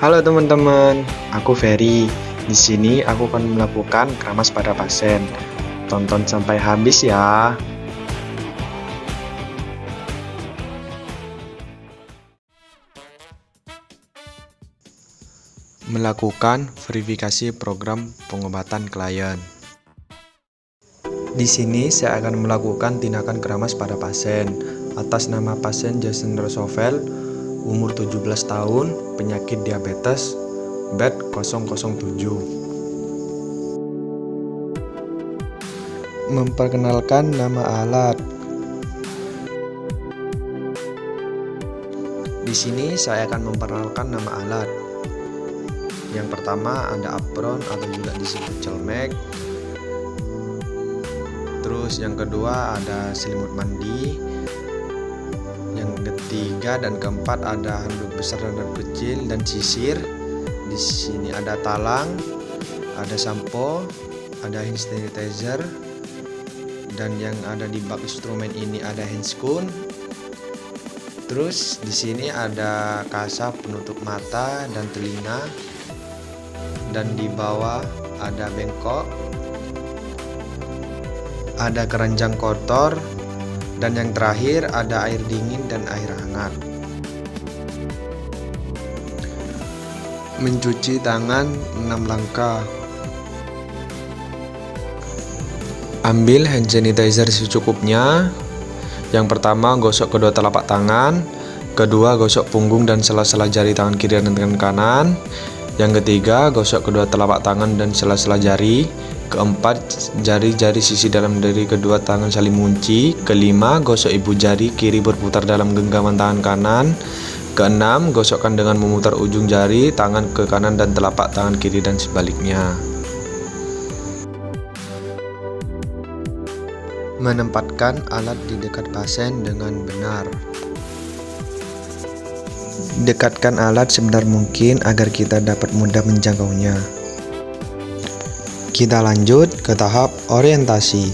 Halo teman-teman, aku Ferry. Di sini aku akan melakukan keramas pada pasien. Tonton sampai habis ya. Melakukan verifikasi program pengobatan klien. Di sini saya akan melakukan tindakan keramas pada pasien. Atas nama pasien Jason Roosevelt, umur 17 tahun, penyakit diabetes, bed 007. Memperkenalkan nama alat. Di sini saya akan memperkenalkan nama alat. Yang pertama ada apron atau juga disebut celmek. Terus yang kedua ada selimut mandi. Yang ketiga dan keempat ada handuk besar dan handuk kecil dan sisir. Di sini ada talang, ada sampo, ada hand sanitizer, dan yang ada di bak instrumen ini ada handscoon. Terus di sini ada kasar penutup mata dan telinga, dan di bawah ada bengkok, ada keranjang kotor, dan yang terakhir ada air dingin dan air hangat. Mencuci tangan 6 langkah. Ambil hand sanitizer secukupnya. Yang pertama, gosok kedua telapak tangan. Kedua, gosok punggung dan sela-sela jari tangan kiri dan tangan kanan. Yang ketiga, gosok kedua telapak tangan dan sela-sela jari. Keempat, jari-jari sisi dalam dari kedua tangan saling mengunci. Kelima, gosok ibu jari kiri berputar dalam genggaman tangan kanan. Keenam, gosokkan dengan memutar ujung jari tangan ke kanan dan telapak tangan kiri dan sebaliknya. Menempatkan alat di dekat pasien dengan benar. Dekatkan alat sebenar mungkin agar kita dapat mudah menjangkaunya. Kita lanjut ke tahap orientasi.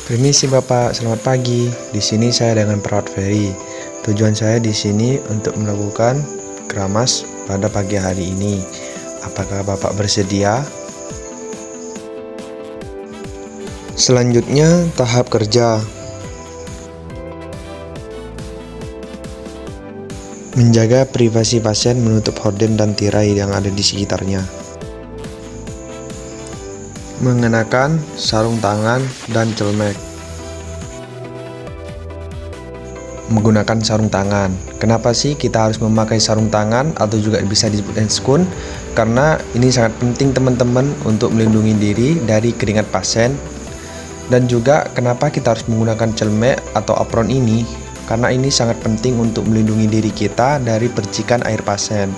Permisi Bapak, selamat pagi. Di sini saya dengan perawat Ferry. Tujuan saya di sini untuk melakukan keramas pada pagi hari ini. Apakah Bapak bersedia? Selanjutnya, tahap kerja. Menjaga privasi pasien, menutup horden dan tirai yang ada di sekitarnya. Mengenakan sarung tangan dan celmek. Menggunakan sarung tangan. Kenapa sih kita harus memakai sarung tangan atau juga bisa disebut handscoon? Karena ini sangat penting teman-teman untuk melindungi diri dari keringat pasien. Dan juga kenapa kita harus menggunakan celmek atau apron ini? Karena ini sangat penting untuk melindungi diri kita dari percikan air pasien.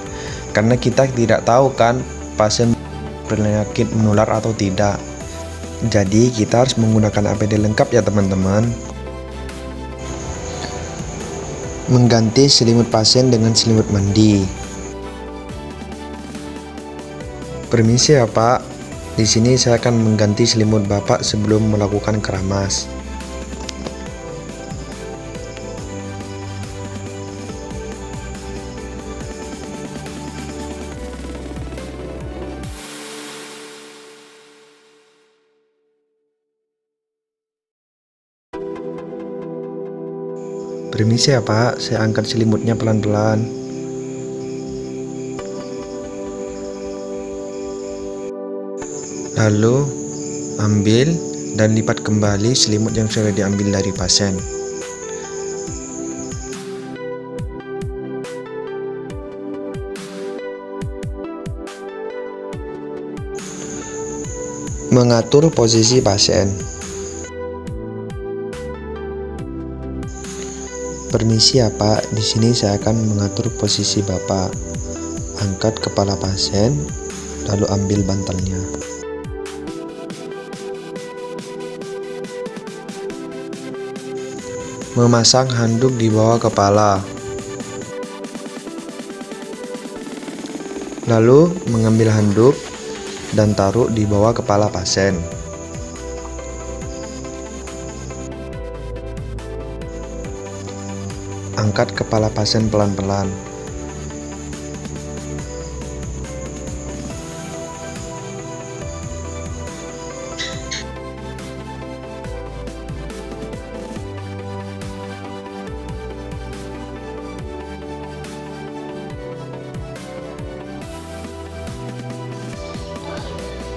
Karena kita tidak tahu kan pasien penyakit menular atau tidak. Jadi kita harus menggunakan APD lengkap ya teman-teman. Mengganti selimut pasien dengan selimut mandi. Permisi ya Pak. Di sini saya akan mengganti selimut Bapak sebelum melakukan keramas. Permisi ya Pak, saya angkat selimutnya pelan-pelan. Lalu ambil dan lipat kembali selimut yang sudah diambil dari pasien. Mengatur posisi pasien. Permisi ya Pak, di sini saya akan mengatur posisi Bapak. Angkat kepala pasien, lalu ambil bantalnya. Memasang handuk di bawah kepala. Lalu mengambil handuk dan taruh di bawah kepala pasien. Angkat kepala pasien pelan-pelan.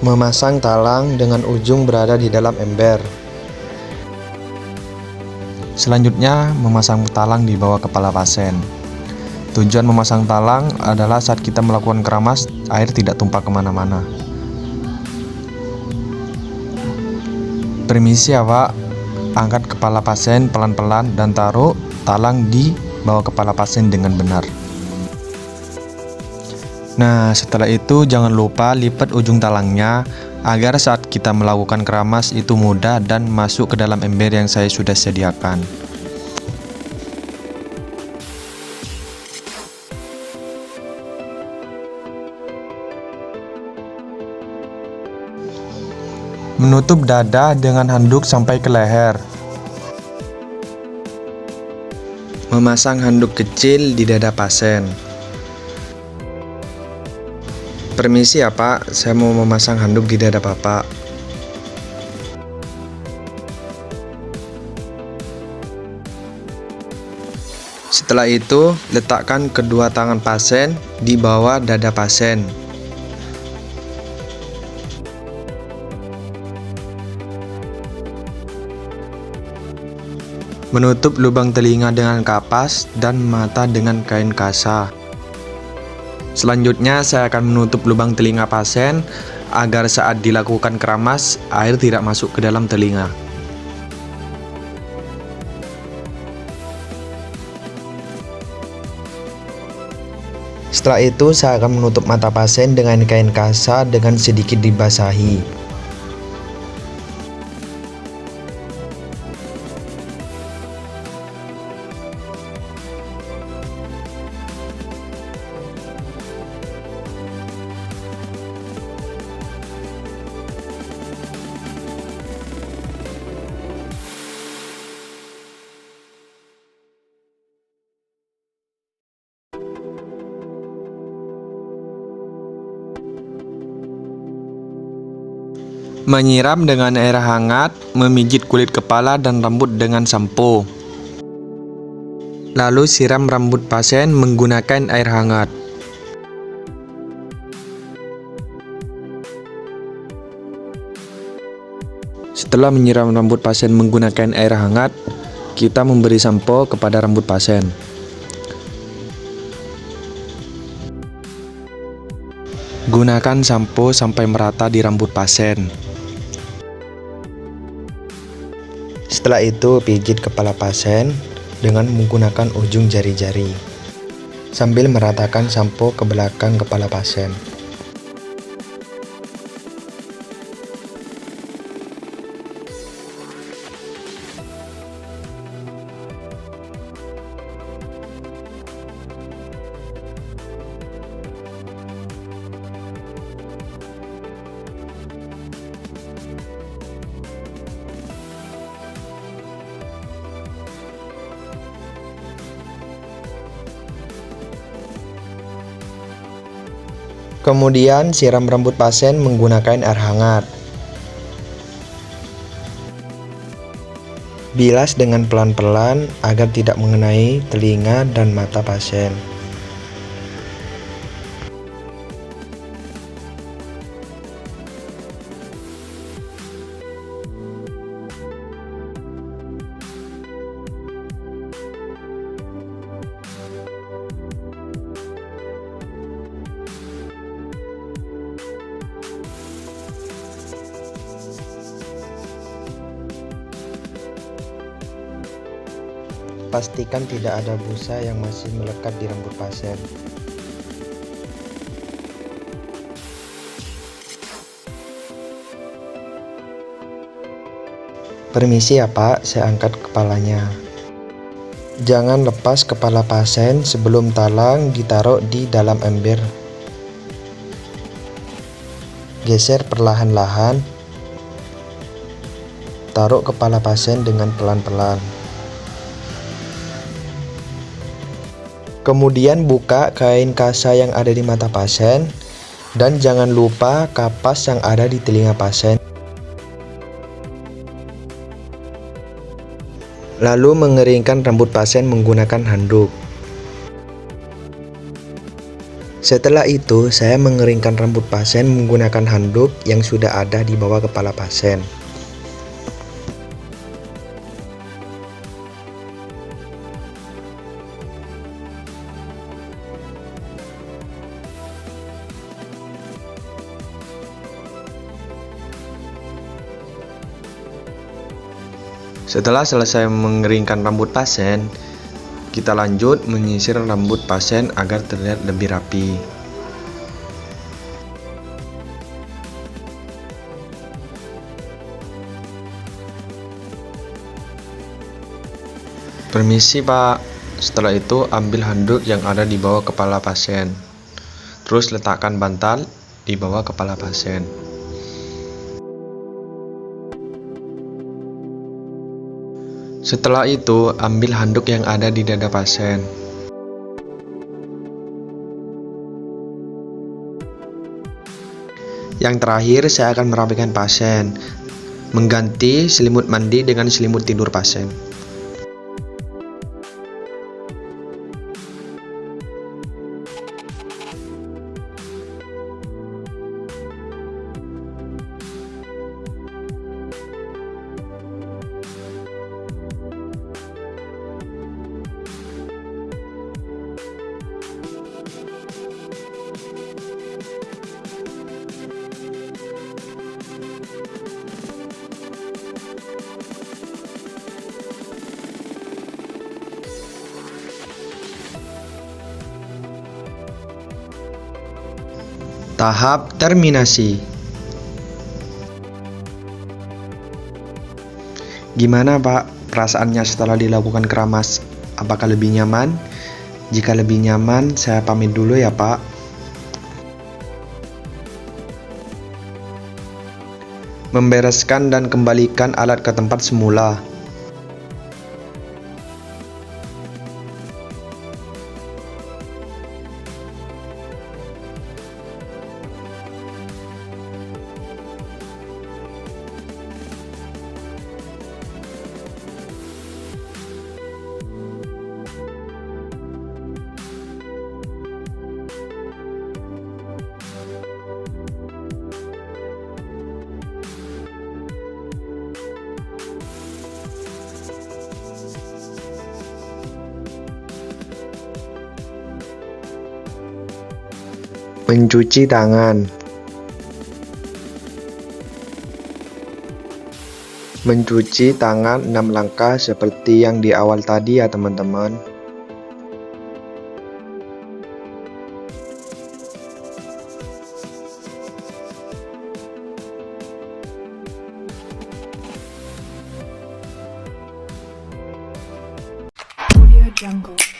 Memasang talang dengan ujung berada di dalam ember. Selanjutnya, memasang talang di bawah kepala pasien. Tujuan memasang talang adalah saat kita melakukan keramas, air tidak tumpah kemana-mana. Permisi ya Pak, angkat kepala pasien pelan-pelan dan taruh talang di bawah kepala pasien dengan benar. Nah, setelah itu jangan lupa lipat ujung talangnya agar saat kita melakukan keramas itu mudah dan masuk ke dalam ember yang saya sudah sediakan. Menutup dada dengan handuk sampai ke leher. Memasang handuk kecil di dada pasien. Permisi ya Pak, saya mau memasang handuk di dada Bapak. Setelah itu, letakkan kedua tangan pasien di bawah dada pasien. Menutup lubang telinga dengan kapas dan mata dengan kain kasa. Selanjutnya saya akan menutup lubang telinga pasien agar saat dilakukan keramas air tidak masuk ke dalam telinga. Setelah itu saya akan menutup mata pasien dengan kain kasa dengan sedikit dibasahi. Menyiram dengan air hangat, memijit kulit kepala dan rambut dengan sampo. Lalu siram rambut pasien menggunakan air hangat. Setelah menyiram rambut pasien menggunakan air hangat, kita memberi sampo kepada rambut pasien. Gunakan sampo sampai merata di rambut pasien. Setelah itu, pijit kepala pasien dengan menggunakan ujung jari-jari sambil meratakan sampo ke belakang kepala pasien. Kemudian siram rambut pasien menggunakan air hangat. Bilas dengan pelan-pelan agar tidak mengenai telinga dan mata pasien. Pastikan tidak ada busa yang masih melekat di rambut pasien. Permisi ya Pak, saya angkat kepalanya. Jangan lepas kepala pasien sebelum talang ditaruh di dalam ember. Geser perlahan-lahan. Taruh kepala pasien dengan pelan-pelan. Kemudian buka kain kasa yang ada di mata pasien dan jangan lupa kapas yang ada di telinga pasien. Lalu mengeringkan rambut pasien menggunakan handuk. Setelah itu, saya mengeringkan rambut pasien menggunakan handuk yang sudah ada di bawah kepala pasien. Setelah selesai mengeringkan rambut pasien, kita lanjut menyisir rambut pasien agar terlihat lebih rapi. Permisi Pak, setelah itu ambil handuk yang ada di bawah kepala pasien. Terus letakkan bantal di bawah kepala pasien. Setelah itu, ambil handuk yang ada di dada pasien. Yang terakhir, saya akan merapikan pasien, mengganti selimut mandi dengan selimut tidur pasien. Tahap terminasi. Gimana Pak perasaannya setelah dilakukan keramas? Apakah lebih nyaman? Jika lebih nyaman, saya pamit dulu ya Pak. Membereskan dan kembalikan alat ke tempat semula. Mencuci tangan. Mencuci tangan 6 langkah seperti yang di awal tadi ya teman-teman. Audio Jungle.